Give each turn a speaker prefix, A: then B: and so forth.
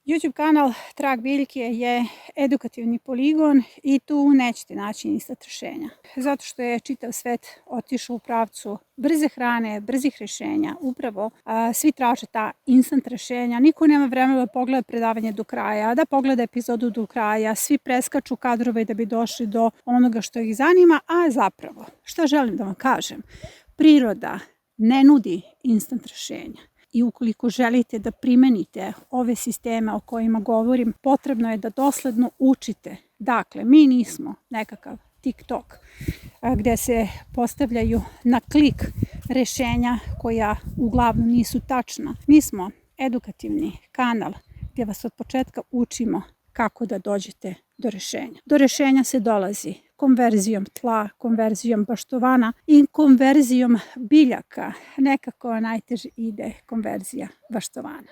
A: YouTube kanal Trag biljke je edukativni poligon i tu nećete naći instant rešenja. Zato što je čitav svet otišao u pravcu brze hrane, brzih rešenja. Upravo svi traže ta instant rešenja. Niko nema vremena da pogleda predavanje do kraja, da pogleda epizodu do kraja. Svi preskaču kadrove da bi došli do onoga što ih zanima, a zapravo, šta želim da vam kažem? Priroda ne nudi instant rešenja. I ukoliko želite da primenite ove sisteme o kojima govorim, potrebno je da dosledno učite. Dakle, mi nismo nekakav TikTok gde se postavljaju na klik rešenja koja uglavnom nisu tačna. Mi smo edukativni kanal gdje vas od početka učimo kako da dođete do rešenja. Do rešenja se dolazi konverzijom tla, konverzijom baštovana i konverzijom biljaka. Nekako najteže ide konverzija baštovana.